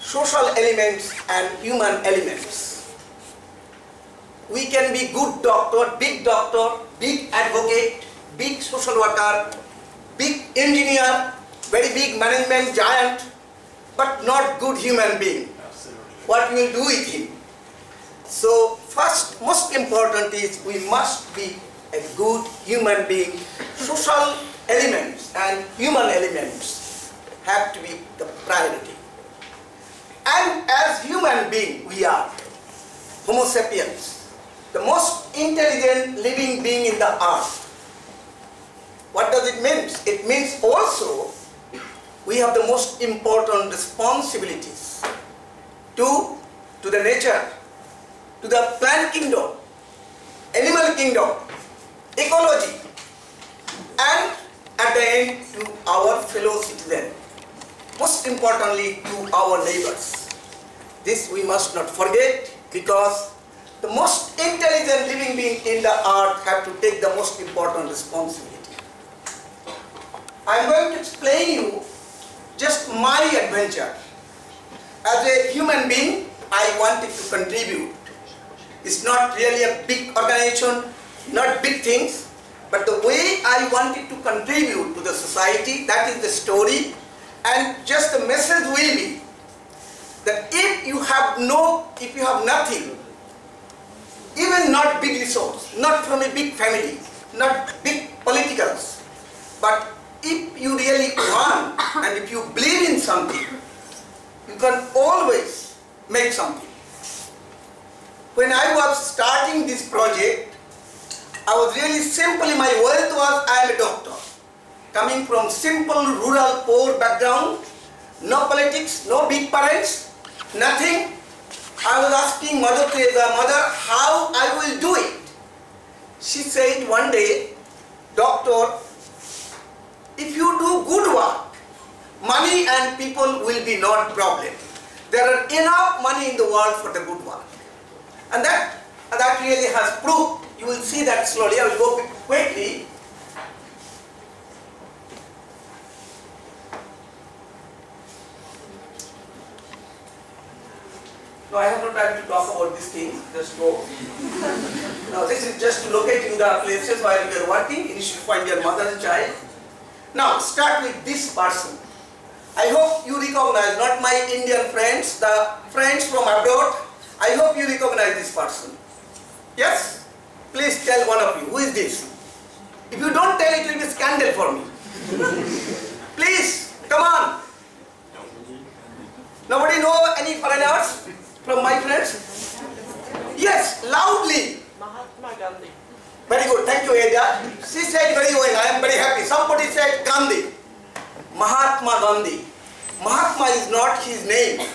social elements and human elements. We can be good doctor, big advocate, big social worker, big engineer, very big management giant, but not good human being. Absolutely. What we will do with him? So first, most important is we must be a good human being. Social elements and human elements have to be the priority. And as human being, we are Homo sapiens, the most intelligent living being in the earth. What does it mean? It means also we have the most important responsibilities to the nature, to the plant kingdom, animal kingdom, ecology, and at the end to our fellow citizens. Most importantly to our neighbors. This we must not forget, because the most intelligent living being in the earth have to take the most important responsibility. I am going to explain you just my adventure. As a human being, I wanted to contribute. It's not really a big organization, not big things, but the way I wanted to contribute to the society, that is the story. And just the message will be that if you have nothing, even not big resource, not from a big family, not big politicals, but if you really want and if you believe in something, you can always make something. When I was starting this project, I was really simply, my wealth was I am a doctor. Coming from simple, rural, poor background, no politics, no big parents, nothing. I was asking Mother Teresa, Mother, how I will do it? She said one day, Doctor, if you do good work, money and people will be not problem. There are enough money in the world for the good work. And that really has proved. You will see that slowly. I will go quickly. No, I have no time to talk about this thing. Just go. Now this is just to locate you the places while you are working. You should find your mother and child. Now start with this person. I hope you recognize, not my Indian friends, the friends from abroad. I hope you recognize this person. Yes? Please tell one of you, who is this? If you don't tell, it will be a scandal for me. Please, come on. Nobody know any foreigners from my friends? Yes, loudly. Mahatma Gandhi. Very good, thank you, Ada. She said very well, I am very happy. Somebody said Gandhi. Mahatma Gandhi. Mahatma is not his name.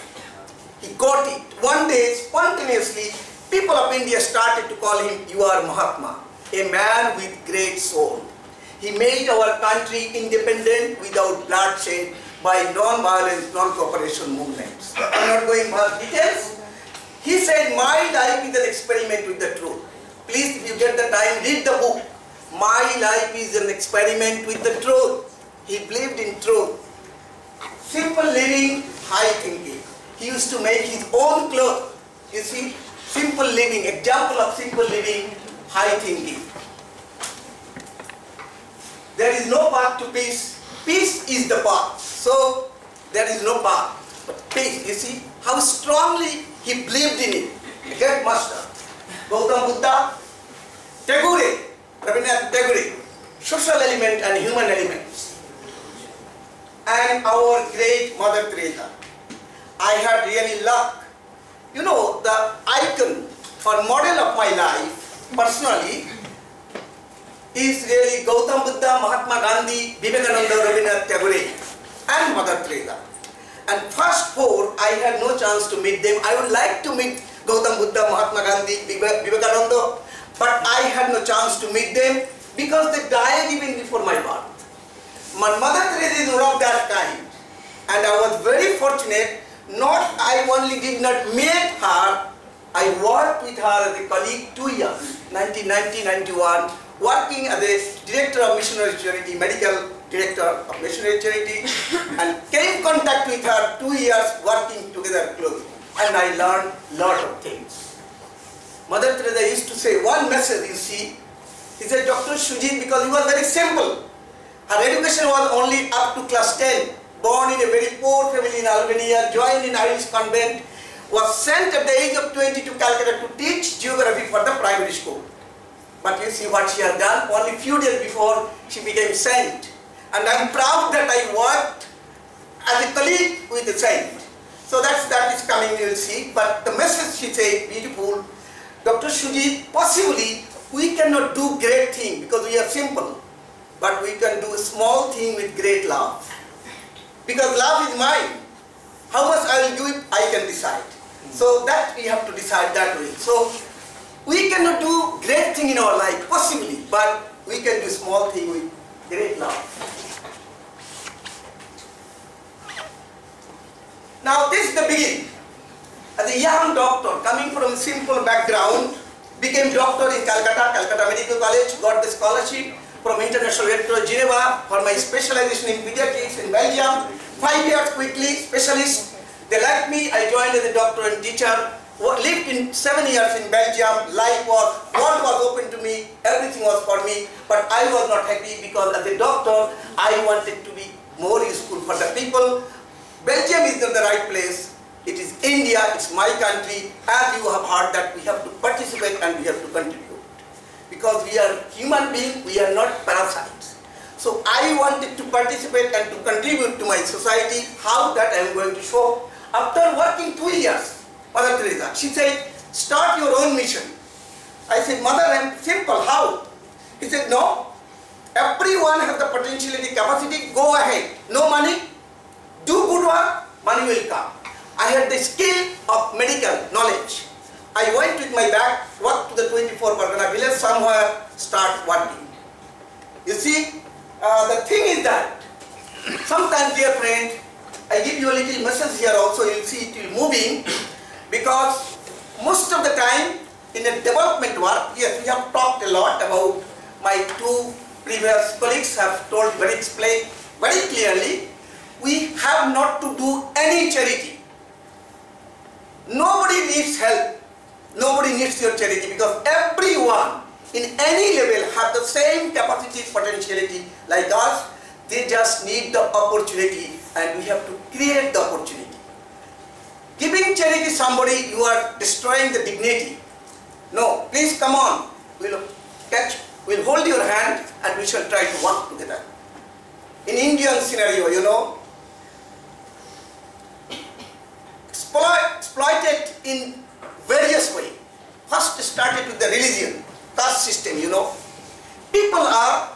He got it. One day, spontaneously, people of India started to call him, you are Mahatma, a man with great soul. He made our country independent without bloodshed by non-violence, non-cooperation movements. I am not going into details. He said, my life is an experiment with the truth. Please, if you get the time, read the book. My life is an experiment with the truth. He believed in truth. Simple living, high thinking. He used to make his own clothes. You see, simple living, example of simple living, high thinking. There is no path to peace. Peace is the path. So, there is no path. But peace, you see, how strongly he believed in it. A great master. Gautam Buddha, Tagore, Rabindranath Tagore, social element and human elements. And our great Mother Teresa. I had really luck. You know, the icon or model of my life, personally, is really Gautam Buddha, Mahatma Gandhi, Vivekananda, Rabindranath Tagore, and Mother Teresa. And first four, I had no chance to meet them. I would like to meet Gautam Buddha, Mahatma Gandhi, Vivekananda, but I had no chance to meet them because they died even before my birth. My Mother Teresa is one of that kind, and I was very fortunate. Not I only did not meet her, I worked with her as a colleague 2 years, 1990-91, working as a director of missionary charity medical director of missionary charity, and came in contact with her 2 years working together closely. And I learned a lot of things. Mother Teresa used to say one message, you see. He said, Dr. Sujit, because he was very simple. Her education was only up to class 10. Born in a very poor family in Albania, joined in Irish convent, was sent at the age of 20 to Calcutta to teach geography for the primary school. But you see what she has done. Only few days before she became saint. And I am proud that I worked as a colleague with a saint. So that is coming, you will see. But the message she said, beautiful. Dr. Sujit, possibly we cannot do great thing because we are simple. But we can do a small thing with great love. Because love is mine. How much I will do it, I can decide. So that we have to decide that way. So we cannot do great thing in our life, possibly, but we can do small thing with great love. Now this is the beginning. As a young doctor, coming from a simple background, became doctor in Calcutta Medical College, got the scholarship from International Red Cross Geneva for my specialization in pediatrics in Belgium. 5 years quickly, specialist. They liked me, I joined as a doctor and teacher. Lived in 7 years in Belgium. Life was, world was open to me, everything was for me, but I was not happy because as a doctor, I wanted to be more useful for the people. Belgium is not the right place. It is India, it's my country. As you have heard that we have to participate and we have to contribute. Because we are human beings, we are not parasites. So I wanted to participate and to contribute to my society. How that I am going to show. After working 2 years, Mother Teresa, she said, start your own mission. I said, Mother, I am simple, how? He said, no, everyone has the potentiality, capacity, go ahead. No money, do good work, money will come. I had the skill of medical knowledge. I went with my bag, walked to the 24 Pargana village, somewhere start working. You see, the thing is that, sometimes dear friend, I give you a little message here also, you will see it will moving, because most of the time in a development work, yes, we have talked a lot about, my two previous colleagues have told explained very clearly, we have not to do any charity. Nobody needs help, nobody needs your charity, because everyone in any level have the same capacity, potentiality like us. They just need the opportunity and we have to create the opportunity. Giving charity to somebody, you are destroying the dignity. No, please come on, we'll hold your hand and we shall try to work together. In Indian scenario, you know, exploited in various ways. First started with the religion, caste system, you know. People are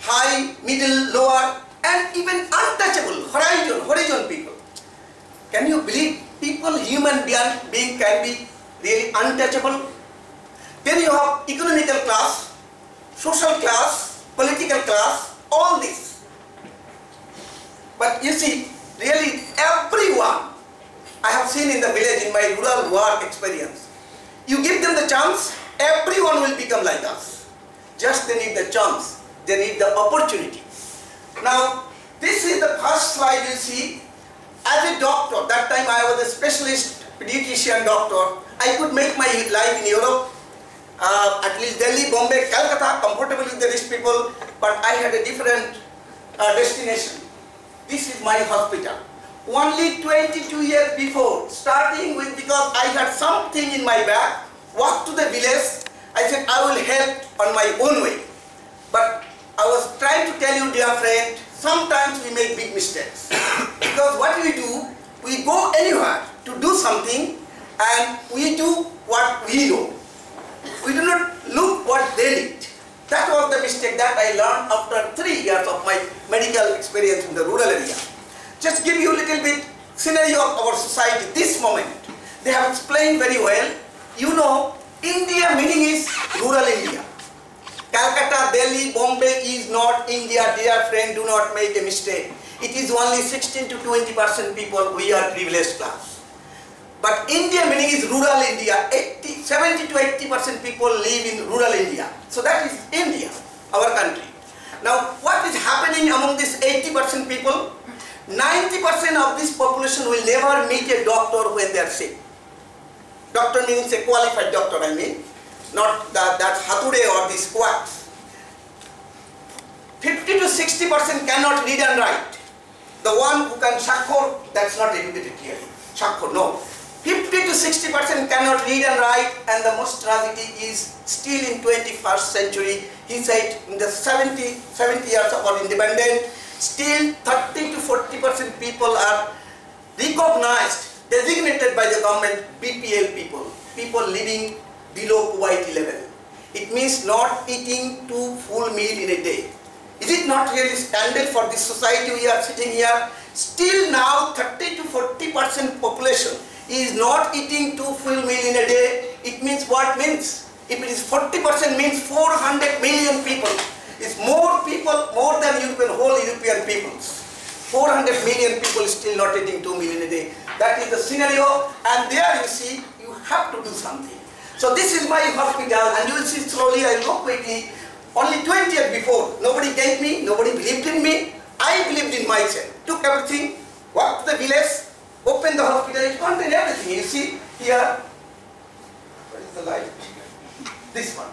high, middle, lower, and even untouchable, horizon people. Can you believe people, human being can be really untouchable? Then you have economical class, social class, political class, all this. But you see, really everyone, I have seen in the village in my rural work experience, you give them the chance, everyone will become like us. Just they need the chance, they need the opportunity. Now, this is the first slide you see. As a doctor, that time I was a specialist pediatrician doctor, I could make my life in Europe, at least Delhi, Bombay, Calcutta, comfortable with the rich people, but I had a different destination. This is my hospital. Only 22 years before, starting with, because I had something in my bag, walked to the village, I said I will help on my own way. But I was trying to tell you, dear friend, sometimes we make big mistakes. Because what we do, we go anywhere to do something and we do what we know. We do not look what they need. That was the mistake that I learned after 3 years of my medical experience in the rural area. Just give you a little bit scenario of our society, this moment. They have explained very well. You know, India meaning is rural India. Calcutta, Delhi, Bombay is not India, dear friend, do not make a mistake. It is only 16 to 20% people, we are privileged class. But India meaning is rural India, 70 to 80% people live in rural India. So that is India, our country. Now, what is happening among these 80% people? 90% of this population will never meet a doctor when they are sick. Doctor means a qualified doctor, I mean, not that hature or the squats. 50 to 60% cannot read and write. The one who can shakhor, that's not educated here. Shakhor, no. 50 to 60% cannot read and write, and the most tragedy is still in 21st century. He said in the 70 years of our independence, still 30 to 40% people are recognized, designated by the government BPL people, people living below poverty level. It means not eating 2 full meals in a day. Is it not really standard for this society we are sitting here? Still now 30 to 40% population is not eating 2 full meals in a day. It means what means? If it is 40% means 400 million people. It's more people, more than whole European peoples. 400 million people still not eating 2 meals in a day. That is the scenario, and there you see, you have to do something. So this is my hospital, and you will see slowly, I will go quickly. Only 20 years before, nobody gave me, nobody believed in me. I believed in myself. Took everything, walked to the village, opened the hospital, it contained everything. You see here, what is the light? This one.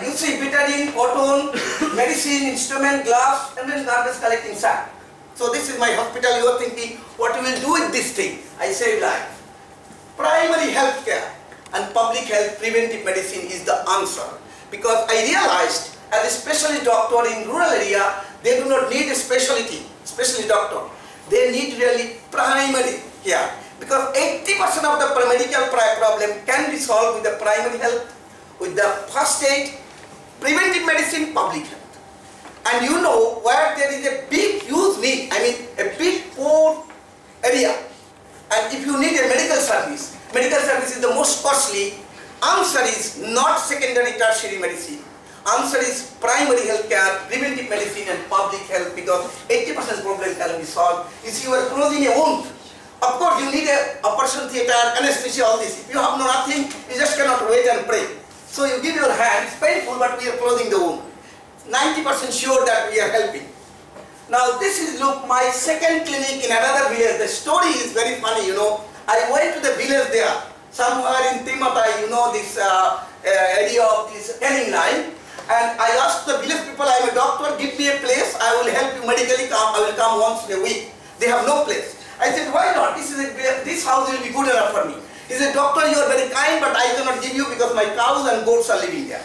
You see betadine, cotton, medicine, instrument, gloves, and then garbage collecting sack. So this is my hospital. You are thinking, what you will do with this thing? I save life. Primary health care and public health preventive medicine is the answer. Because I realized as a specialty doctor in rural area, they do not need a specialty doctor. They need really primary care. Because 80% of the medical problem can be solved with the primary health, with the first aid, preventive medicine, public health. And you know where there is a big huge need, I mean a big poor area, and if you need a medical service is the most costly, answer is not secondary tertiary medicine. Answer is primary health care, preventive medicine and public health, because 80% problem can be solved. You see, you are closing a wound. Of course you need a operation theatre, anesthesia, all this. If you have nothing, you just cannot wait and pray. So you give your hand, it's painful, but we are closing the wound. 90% sure that we are helping. Now this is, look, my second clinic in another village. The story is very funny, you know. I went to the village there, somewhere in Timata, you know, this area of this canning line. And I asked the village people, I am a doctor, give me a place, I will help you medically, I will come once in a week. They have no place. I said, why not? This house will be good enough for me. He said, doctor, you are very kind, but I cannot give you because my cows and goats are living there.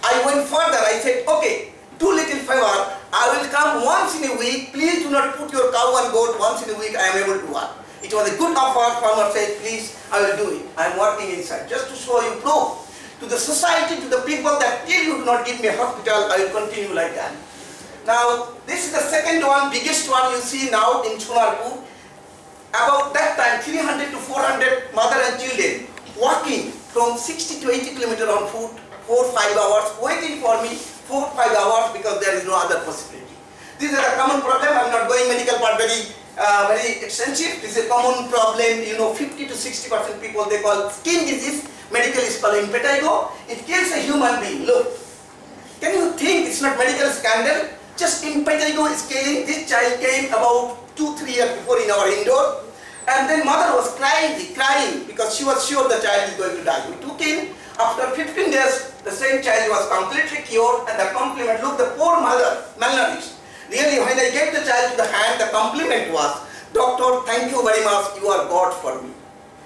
I went further, I said, okay, do little favor, I will come once in a week, please do not put your cow and goat once in a week, I am able to work. It was a good offer, farmer said, please, I will do it. I am working inside, just to show you proof to the society, to the people that till you do not give me a hospital, I will continue like that. Now, this is the second one, biggest one you see now in Chunarpur. About that time, 300 to 400 mother and children walking from 60 to 80 kilometers on foot, 4-5 hours, waiting for me 4-5 hours because there is no other possibility. This is a common problem. I am not going medical part very extensive. This is a common problem. You know, 50 to 60% people they call skin disease. Medical is called impetigo. It kills a human being. Look, can you think it's not medical scandal? Just impetigo is killing. This child came about 2-3 years before in our indoor, and then mother was crying because she was sure the child is going to die. We took him. After 15 days, the same child was completely cured, and the compliment, look, the poor mother, malnourished. Really, when I gave the child to the hand, the compliment was, doctor, thank you very much, you are God for me.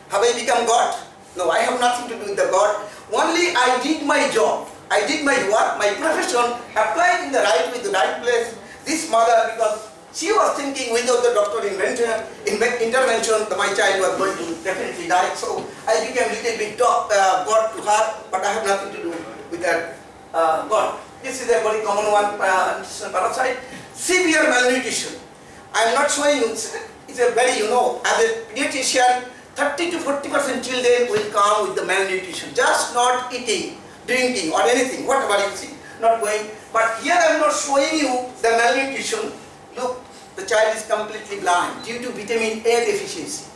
Have I become God? No, I have nothing to do with the God. Only I did my job. I did my work, my profession, applied in the right way, the right place. This mother, because she was thinking without the doctor intervention, my child was going to definitely die. So I became a little bit God to her, but I have nothing to do with that God. This is a very common one, parasite. Severe malnutrition. I am not showing you, it's a very, you know, as a pediatrician, 30 to 40% children will come with the malnutrition, just not eating, drinking or anything, whatever you see, not going. But here I am not showing you the malnutrition. Look, the child is completely blind due to vitamin A deficiency.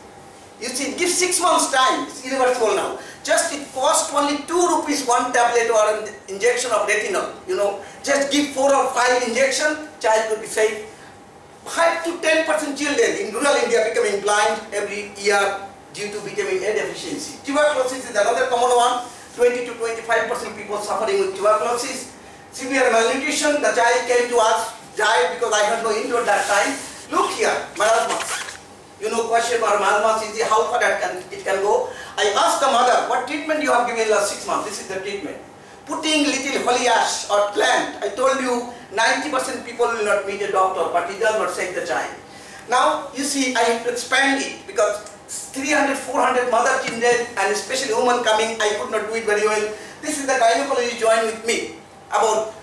You see, give 6 months time, it's irreversible now. Just it costs only 2 rupees one tablet or an injection of retinol, you know. Just give 4 or 5 injection, child could be saved. 5 to 10% children in rural India becoming blind every year due to vitamin A deficiency. Tuberculosis is another common one. 20 to 25% people suffering with tuberculosis. Severe malnutrition, the child came to us, died because I had no intro at that time. Look here, marasmus. You know, question or marasmus is how far it can go. I asked the mother, what treatment you have given last 6 months? This is the treatment. Putting little holy ash or plant. I told you 90% people will not meet a doctor, but he does not save the child. Now, you see, I have to expand it because 300, 400 mother children and especially women coming, I could not do it very well. This is the gynecologist joined with me. About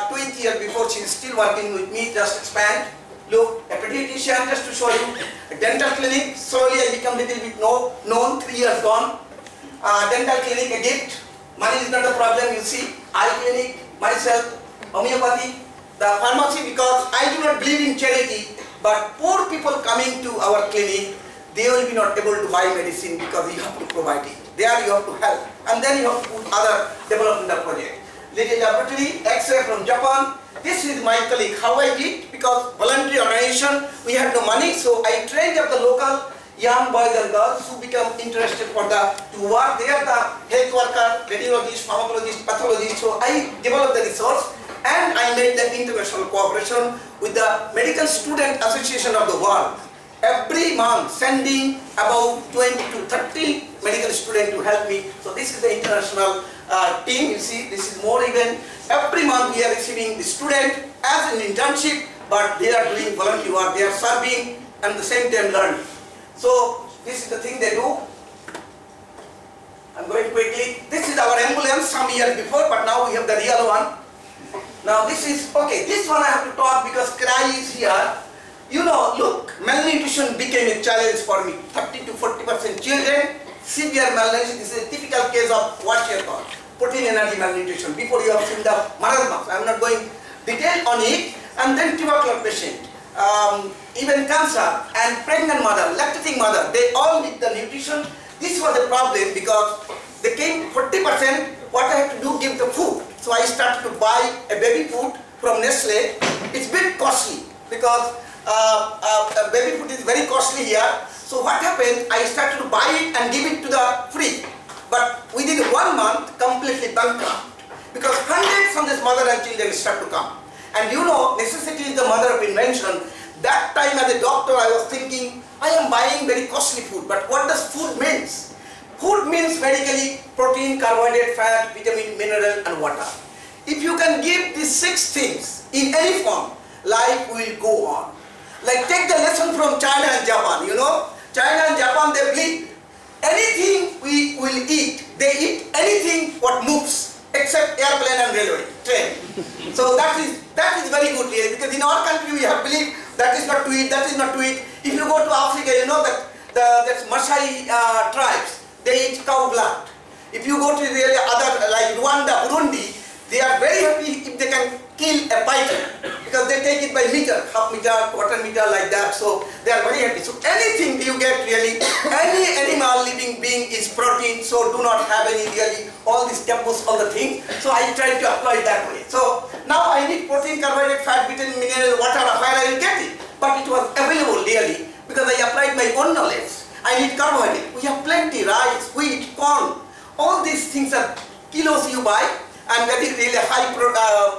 20 years before, she is still working with me, just expand. Look, a pediatrician, just to show you, a dental clinic, slowly I become little bit known, 3 years gone. Dental clinic, a gift. Money is not a problem, you see. Eye clinic, myself, homeopathy, the pharmacy, because I do not believe in charity, but poor people coming to our clinic, they will be not able to buy medicine because you have to provide it. There you have to help. And then you have to put other development project. Little laboratory, X-ray from Japan. This is my colleague, how I did, because voluntary organization, we had no money, so I trained up the local young boys and girls who become interested for to work. They are the health worker, radiologist, pharmacologist, pathologist. So I developed the resource and I made the international cooperation with the Medical Student Association of the world. Every month sending about 20 to 30 medical students to help me. So this is the international team, you see, this is more even. Every month we are receiving the student as an internship, but they are doing voluntary work, they are serving and at the same time learning. So this is the thing they do. I'm going quickly. This is our ambulance some years before, but now we have the real one. Now this is, okay, this one I have to talk because cry is here. You know, look, malnutrition became a challenge for me. 30 to 40% children, severe malnutrition. This is a typical case of what you call protein energy malnutrition. Before you have seen the marasmus, I am not going detail on it. And then tuberculosis patient, even cancer and pregnant mother, lactating mother, they all need the nutrition. This was a problem because they came 40%. What I have to do, give the food. So I started to buy a baby food from Nestle. It's a bit costly because baby food is very costly here. So what happened, I started to buy it and give it to the free. But within 1 month, completely bankrupt. Because hundreds of this mother and children start to come. And you know, necessity is the mother of invention. That time as a doctor, I was thinking, I am buying very costly food. But what does food means? Food means medically protein, carbohydrate, fat, vitamin, mineral and water. If you can give these 6 things in any form, life will go on. Like take the lesson from China and Japan, you know. China and Japan, they believe anything we will eat, they eat anything what moves except airplane and railway, train. So that is very good really, because in our country we have believed that is not to eat, that is not to eat. If you go to Africa, you know that that's Maasai tribes, they eat cow blood. If you go to really other like Rwanda, Burundi, they are very happy if they can kill a python because they take it by meter, half meter, quarter meter like that. So they are very happy. So anything you get really, any animal living being is protein. So do not have any really all these taboos, all the things. So I try to apply it that way. So now I need protein, carbohydrate, fat, vitamin, mineral, water, where I will get it. But it was available really because I applied my own knowledge. I need carbohydrate. We have plenty, rice, wheat, corn. All these things are kilos you buy. And very really high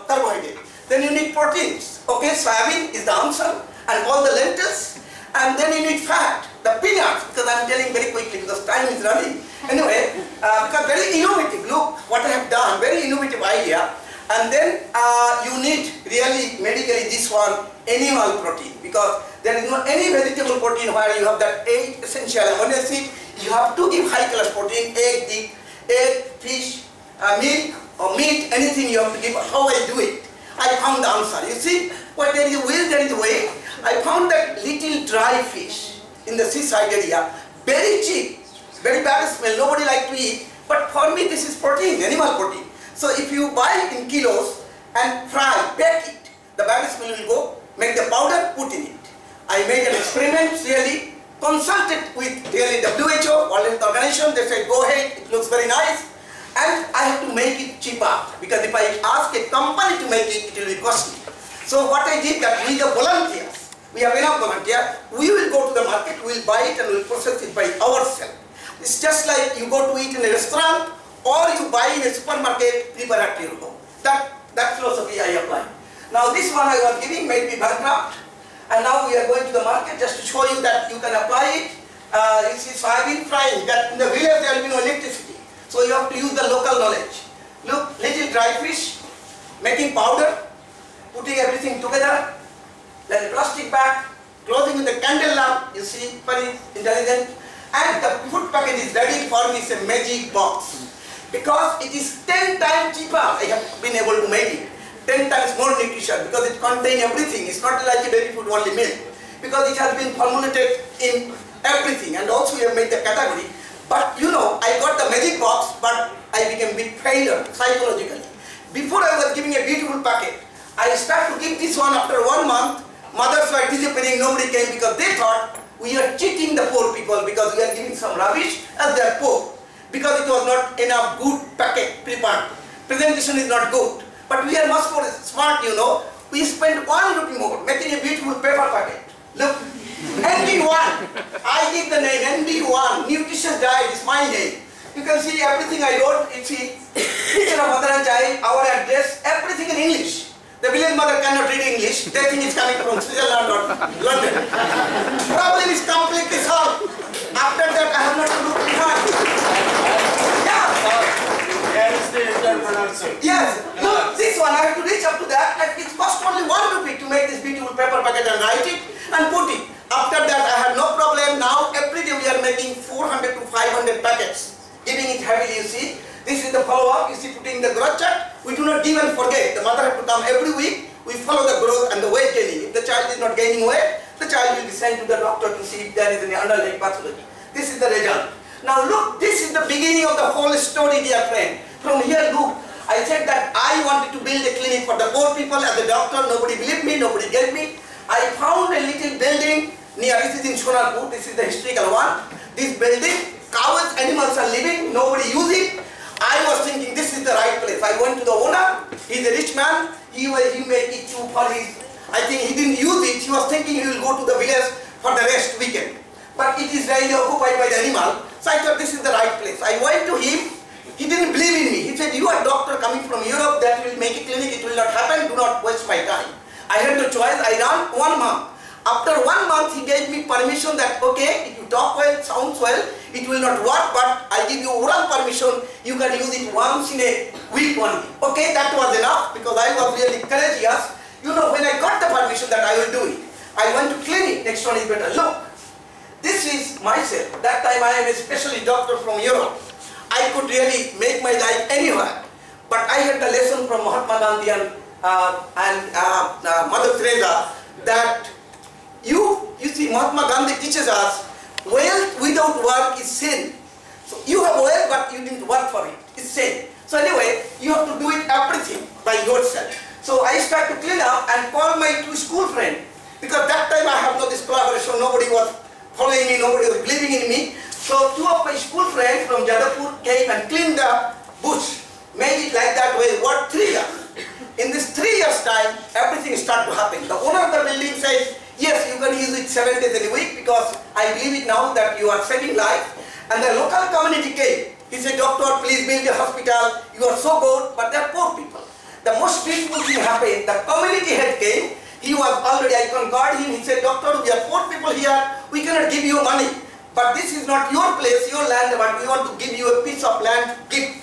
carbohydrate. Then you need proteins. Okay, soybean is the answer, and all the lentils. And then you need fat, the peanuts, because I am telling very quickly because time is running. Anyway, because very innovative. Look what I have done, very innovative idea. And then you need really medically this one animal protein because there is no any vegetable protein where you have that 8 essential amino acids. You have to give high class protein, egg, fish, milk. Or meat, anything you have to give. How I do it? I found the answer. You see, where there is a will, there is a way. I found that little dry fish in the seaside area, very cheap, very bad smell, nobody like to eat. But for me, this is protein, animal protein. So if you buy it in kilos and fry, bake it, the bad smell will go. Make the powder, put in it. I made an experiment, really, consulted with really WHO, World Health Organization. They said, go ahead, it looks very nice. And I have to make it cheaper, because if I ask a company to make it, it will be costly. So what I did, that we the volunteers, we have enough volunteers, we will go to the market, we will buy it and we will process it by ourselves. It's just like you go to eat in a restaurant or you buy in a supermarket, prepare at your home. That philosophy I apply. Now this one I was giving made me bankrupt, and now we are going to the market just to show you that you can apply it. You see soybean frying, that in the village there will be no electricity. So you have to use the local knowledge. Look, little dry fish, making powder, putting everything together, then plastic bag, closing with the candle lamp, you see, very intelligent. And the food packet is ready for me, it's a magic box. Because it is 10 times cheaper, I have been able to make it. 10 times more nutrition, because it contains everything. It's not like a baby food only milk. Because it has been formulated in everything, and also we have made the category. But you know, I got the magic box, but I became a big failure psychologically. Before I was giving a beautiful packet, I started to give this one after 1 month. Mothers were disappearing, nobody came, because they thought we are cheating the poor people because we are giving some rubbish as they are poor. Because it was not enough good packet prepared. Presentation is not good. But we are much more smart, you know. We spend 1 rupee more making a beautiful paper packet. Look, ND1. I give the name ND1. Nutritious diet is my name. You can see everything I wrote. You see, picture of mother and child, our address, everything in English. The village mother cannot read English. They think it's coming from Switzerland or London. Problem is completely solved. After that, I have not to look behind. Yes, look, this one I have to reach up to that, and it cost only 1 rupee to make this beautiful paper packet and write it and put it. After that I had no problem. Now every day we are making 400 to 500 packets, giving it heavily, you see. This is the follow-up, you see, putting the growth chart. We do not give and forget. The mother has to come every week. We follow the growth and the weight gaining. If the child is not gaining weight, the child will be sent to the doctor to see if there is any underlying pathology. This is the result. Now look, this is the beginning of the whole story, dear friend. From here, look, I said that I wanted to build a clinic for the poor people as a doctor. Nobody believed me, nobody gave me. I found a little building near, this is in Sonarpur, this is the historical one. This building, cows, animals are living, nobody use it. I was thinking this is the right place. I went to the owner, he's a rich man, he made it too for his, I think he didn't use it. He was thinking he will go to the village for the rest weekend. But it is really occupied by the animal. So I thought this is the right place. I went to him, he didn't believe in me. He said, you are a doctor coming from Europe, that will make a clinic, it will not happen, do not waste my time. I had no choice, I ran 1 month. After 1 month, he gave me permission that, okay, if you talk well, sounds well, it will not work, but I give you oral permission, you can use it once in a week only. Okay, that was enough, because I was really courageous. You know, when I got the permission that I will do it, I went to clinic, next one is better. Look, this is myself. That time I am a specialist doctor from Europe. I could really make my life anywhere. But I had the lesson from Mahatma Gandhi and Mother Teresa that you see, Mahatma Gandhi teaches us, wealth without work is sin. So you have wealth but you didn't work for it. It's sin. So anyway, you have to do it everything by yourself. So I started to clean up and call my 2 school friends. Because that time I have no this collaboration, nobody was following me, nobody was believing in me. So 2 of my school friends from Jadavpur came and cleaned the bush, made it like that way. What, 3 years? In this 3 years time, everything started to happen. The owner of the building says, yes, you can use it 7 days in a week because I believe it now that you are saving life. And the local community came. He said, doctor, please build a hospital. You are so good, but they are poor people. The most beautiful thing happened. The community head came. He was already, I conquered him. He said, doctor, we are poor people here. We cannot give you money. But this is not your place, your land, but we want to give you a piece of land gift.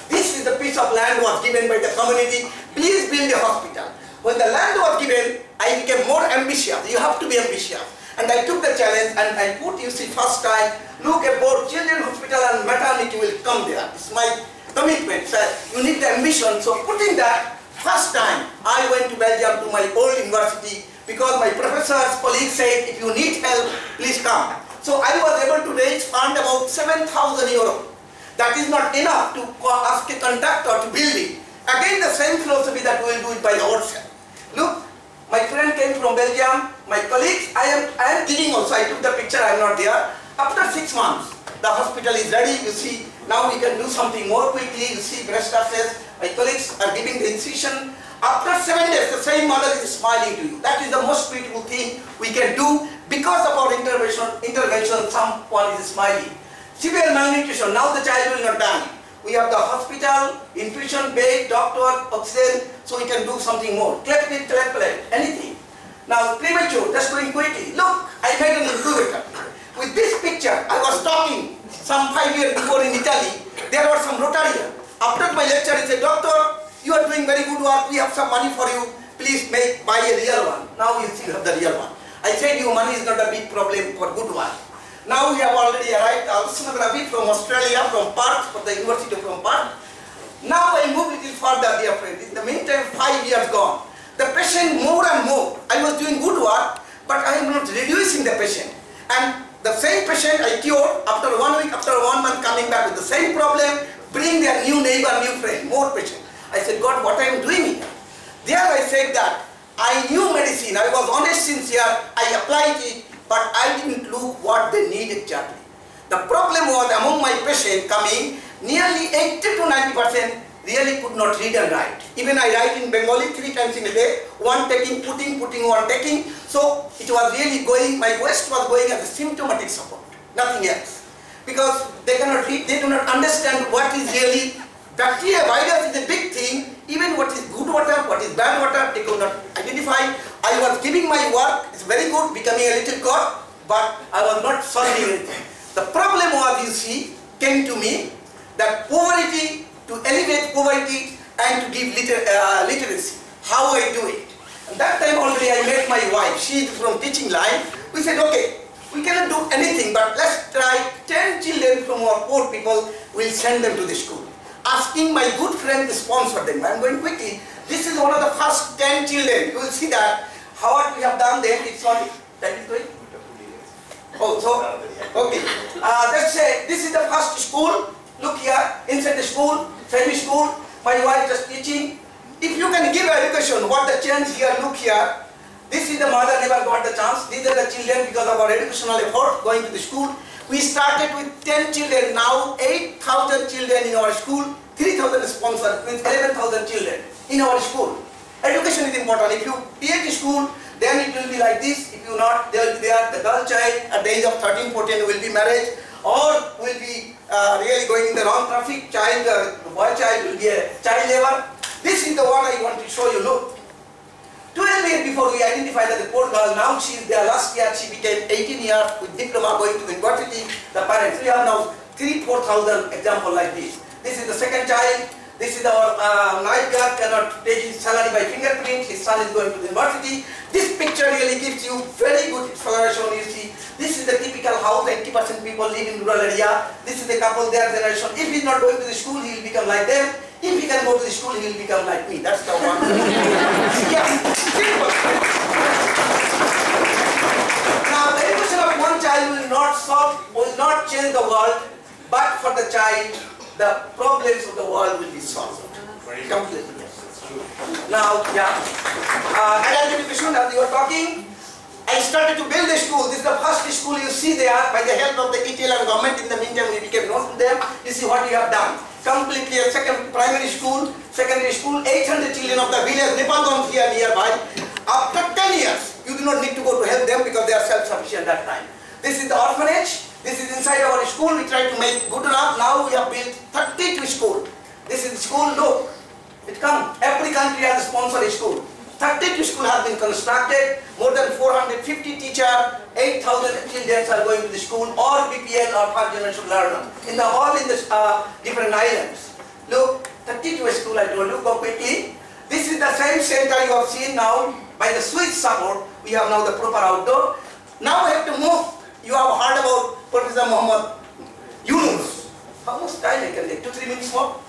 This is the piece of land was given by the community. Please build a hospital. When the land was given, I became more ambitious. You have to be ambitious. And I took the challenge and I put, you see, first time, look about children's hospital and maternity will come there. It's my commitment. So you need the ambition. So putting that, first time, I went to Belgium to my old university because my professors, colleagues said, if you need help, please come. So I was able to raise fund about 7,000 euros. That is not enough to ask a contractor to build it. Again, the same philosophy that we will do it by ourselves. Look, my friend came from Belgium, my colleagues, I am digging also. I took the picture, I am not there. After 6 months, the hospital is ready. You see, now we can do something more quickly. You see, breast nurses, my colleagues are giving the incision. After 7 days, the same mother is smiling to you. That is the most beautiful thing we can do. Because of our intervention, someone is smiling. Severe malnutrition, now the child will not die. We have the hospital, infusion bed, doctor, oxygen, so we can do something more. Cleft lip, anything. Now premature, just going quickly. Look, I made an incubator. With this picture, I was talking some 5 years before in Italy. There were some Rotarians. After my lecture, he said, "Doctor, you are doing very good work. We have some money for you. Please buy a real one." Now you still have the real one. I said, "Your money is not a big problem for good one." Now we have already arrived oceanography from Australia, from Perth, for the University from Perth. Now I move a little further, dear friend. In the meantime, 5 years gone. The patient more and more. I was doing good work, but I am not reducing the patient. And the same patient I cured, after 1 week, after 1 month coming back with the same problem, bring their new neighbor, new friend, more patient. I said, "God, what I am doing here?" There I said that I knew medicine, I was honest, sincere, I applied it, but I didn't look what they needed exactly. The problem was among my patients coming, nearly 80 to 90% really could not read and write. Even I write in Bengali 3 times in a day, one taking, putting, one taking. So it was really going, my waist was going as a symptomatic support, nothing else. Because they cannot read, they do not understand what is really, bacteria, virus is a big thing. Even what is good water, what is bad water, they could not identify. I was giving my work, it's very good, becoming a little god, but I was not solving anything. The problem was, you see, came to me, that poverty, to elevate poverty and to give literacy. How I do it. And that time already I met my wife, she is from teaching line. We said, okay, we cannot do anything, but let's try 10 children from our poor people, we'll send them to the school. Asking my good friend to sponsor them. I'm going quickly. This is one of the first 10 children. You will see that how we have done them. It's only that is going. Oh, so okay. Let's say this is the first school. Look here, inside the school, semi school. My wife just teaching. If you can give education, what the chance here? Look here. This is the mother never got the chance. These are the children because of our educational effort going to the school. We started with 10 children, now 8,000 children in our school, 3,000 sponsors, means 11,000 children in our school. Education is important. If you PhD school, then it will be like this. If you not, they will be there, the girl child at the age of 13, 14 will be married, or will be really going in the wrong traffic, child, the boy child will be a child labor. This is the one I want to show you, look. 12 years before we identified that the poor girl, now she is there. Last year she became 18 years with diploma going to the university. The parents, we have now 3,000-4,000 examples like this. This is the second child. This is our night guard, cannot take his salary by fingerprint. His son is going to the university. This picture really gives you very good explanation. You see, this is the typical house. 80% people live in rural area. This is the couple, their generation. If he's not going to the school, he will become like them. If he can go to the school, he will become like me. That's the one. Yeah, simple. Now, the education of one child will not solve, will not change the world, but for the child, the problems of the world will be solved. Completely. Now, yeah. Adult education, as you were talking, I started to build a school. This is the first school you see there. By the help of the ETL and government, in the meantime, we became known to them. You see what we have done. Completely a second primary school, secondary school, 800 children of the village, Nepalgons here nearby. After 10 years, you do not need to go to help them because they are self-sufficient at that time. This is the orphanage. This is inside our school. We try to make good enough. Now we have built 32 schools. This is the school. Look, it comes. Every country has a sponsored school. 32 schools have been constructed. More than 450 teachers. 8,000 children are going to the school, or BPL or first generation learner. All in the different islands. Look, 32 school I told you. Go quickly. This is the same center you have seen now. By the Swiss support, we have now the proper outdoor. Now I have to move. You have heard about Professor Muhammad Yunus. How much time I can take? 2-3 minutes more?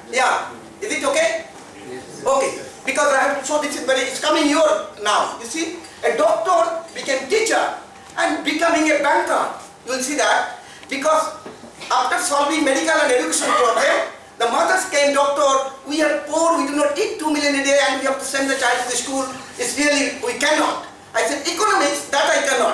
Yeah. Is it okay? Okay. Because I have to show this is very, it's coming here now. You see, a doctor became teacher and becoming a banker. You will see that. Because after solving medical and education problem, the mothers came, doctor, we are poor, we do not eat 2 million a day and we have to send the child to the school. It's really, we cannot. I said, economics, that I cannot.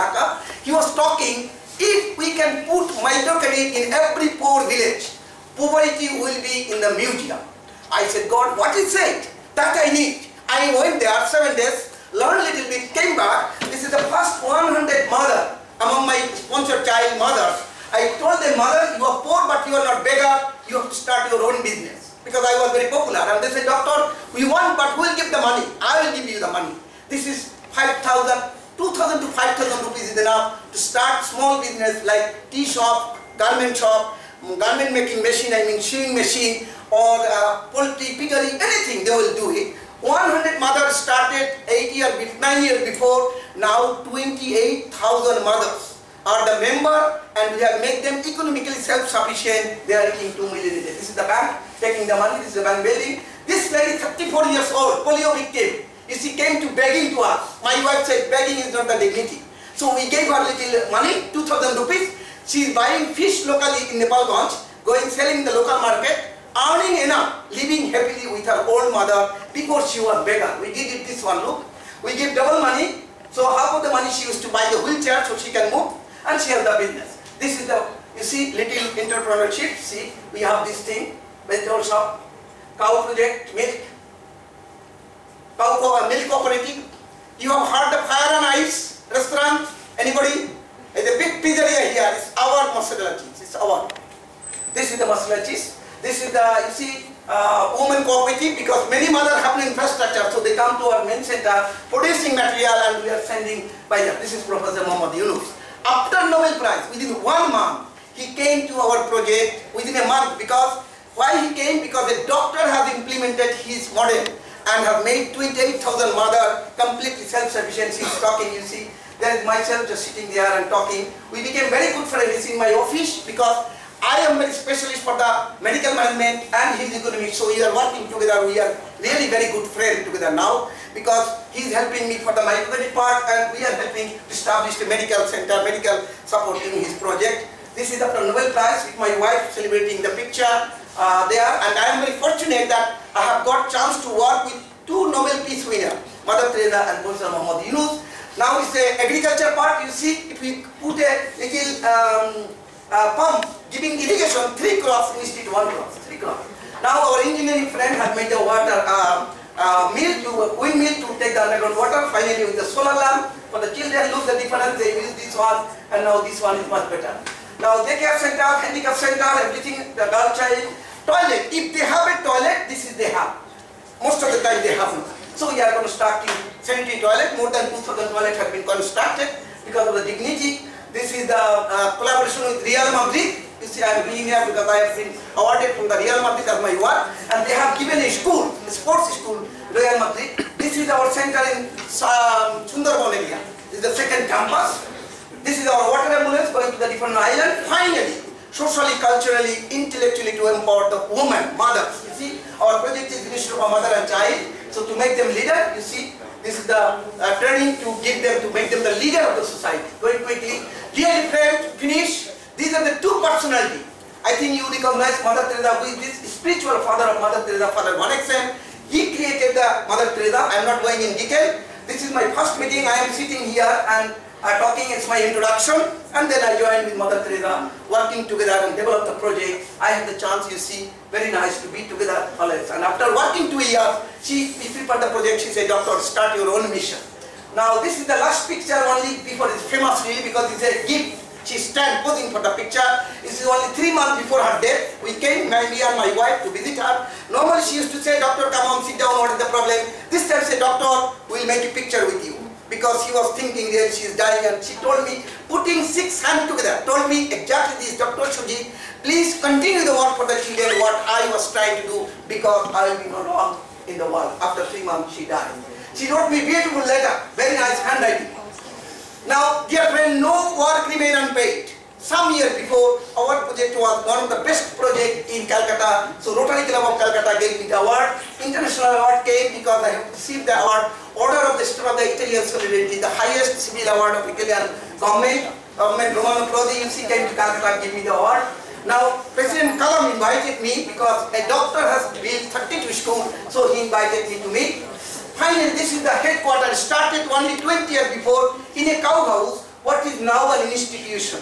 Dhaka. He was talking, if we can put microcredit in every poor village, poverty will be in the museum. I said, God, what is it? That I need. I went there 7 days, learned a little bit, came back. This is the first 100 mother among my sponsored child mothers. I told them, mother, you are poor but you are not beggar, you have to start your own business. Because I was very popular. And they said, doctor, we want, but who will give the money? I will give you the money. This is 5,000, 2,000 to 5,000 rupees is enough to start small business like tea shop, garment making machine, I mean sewing machine, or poultry, piggery, anything, they will do it. 100 mothers started 9 years before. Now 28,000 mothers are the member, and we have made them economically self-sufficient. They are eating 2 million a day. This is the bank taking the money. This is the bank building. This lady, 34 years old, polio victim. She came to begging to us. My wife said begging is not the dignity. So we gave her little money, 2,000 rupees. She is buying fish locally in Nepalganj, going selling in the local market, earning enough, living happily with her old mother because she was beggar. We did it this one, look. We give double money. So half of the money she used to buy the wheelchair so she can move, and she has the business. This is the, you see, little entrepreneurship. See, we have this thing, vegetable shop, cow project, milk, milk cooperative. You have heard the Fire and Ice restaurant? Anybody? There's a big pizzeria here. It's our masala cheese. It's our. This is the masala cheese. This is the, you see, women cooperative, because many mothers have no infrastructure, so they come to our main center producing material and we are sending by them. This is Professor Muhammad Yunus. After Nobel Prize, within 1 month, he came to our project within a month. Because why he came? Because a doctor has implemented his model and have made 28,000 mothers completely self-sufficient. He's talking, you see, there is myself just sitting there and talking. We became very good friends in my office because I am very specialist for the medical management and his economics. So we are working together. We are really very good friends together now because he is helping me for the microcredit part and we are helping establish the medical center, medical support in his project. This is after Nobel Prize with my wife celebrating the picture there, and I am very fortunate that I have got chance to work with 2 Nobel Peace winners, Mother Teresa and Professor Muhammad Yunus. Now it's the agriculture part. You see, if we put a little pump giving irrigation, 3 crops instead of 1 crop, 3 crops. Now our engineering friend has made the water windmill to take the underground water. Finally with the solar lamp for the children, look the difference, they use this one and now this one is much better. Now daycare center, handicap center, everything, the girl child, toilet. If they have a toilet, this is they have. Most of the time they have not. So we are going to start in sanitary toilet. More than 2,000 toilets have been constructed because of the dignity. This is the collaboration with Real Madrid. You see, I am being here because I have been awarded from the Real Madrid as my work, and they have given a school, a sports school, Real Madrid. This is our center in Sundarban area. This is the 2nd campus. This is our water ambulance going to the different island. Finally, socially, culturally, intellectually to empower the woman, mothers. You see, our project is Ministry of Mother and Child. So to make them leader, you see, this is the training to give them, to make them the leader of the society. Very quickly, dear friend, finish. These are the 2 personalities. I think you recognize Mother Teresa, who is this spiritual father of Mother Teresa, Father Monex. He created the Mother Teresa. I am not going in detail. This is my first meeting. I am sitting here and talking. It's my introduction, and then I joined with Mother Teresa, working together and develop the project. I had the chance, you see, very nice to be together always. And after working 2 years, we prepared the project. She said, doctor, start your own mission. Now this is the last picture only before it's famous really because it's a gift. She stand posing for the picture. This is only 3 months before her death. We came, me and my wife, to visit her. Normally she used to say, doctor, come on, sit down, what is the problem? This time she said, doctor, we'll make a picture with you. Because she was thinking that she is dying, and she told me, putting 6 hands together, told me exactly this, Dr. Sujit, please continue the work for the children, what I was trying to do, because I will be no longer in the world. After 3 months she died. She wrote me a beautiful letter, very nice handwriting. Now, dear friend, no work remained unpaid. Some years before, our project was one of the best projects in Calcutta. So Rotary Club of Calcutta gave me the award. International award came because I have received the award, Order of the Star of the Italian Solidarity, the highest civil award of Italian government. Romano Prodi, came to Calcutta, gave me the award. Now, President Kalam invited me because a doctor has built 32 schools, so he invited me to meet. Finally, this is the headquarters, started only 20 years before in a cow house. What now an institution.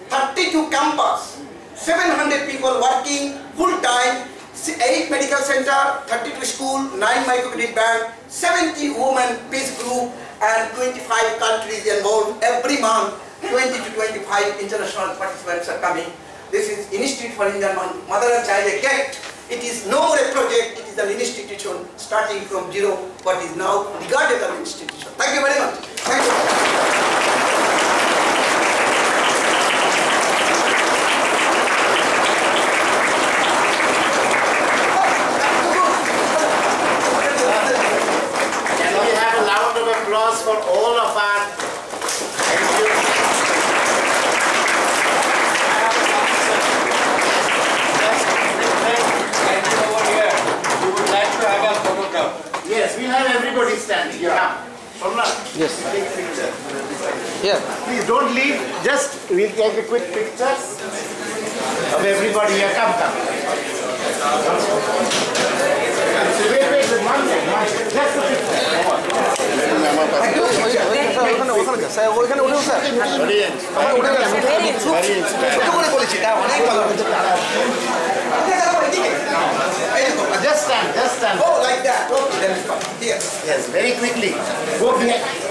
32 campus, 700 people working full time, 8 medical center, 32 school, 9 microcredit bank, 70 women peace group, and 25 countries involved. Every month, 20 to 25 international participants are coming. This is Institute for Indian Mother and Child Act. It is no more a project, it is an institution starting from zero, but is now regarded as an institution. Thank you very much. Thank you. Can we have a round of applause for all of our NGOs? Yes, we'll have everybody standing. Yeah. Yes. Take picture. Yeah. Please don't leave. Just we'll take a quick picture of everybody here. Come. Wait, one second. Just a picture. Just stand. Oh, like that. Okay, then come. Here. Yes, very quickly. Go behind.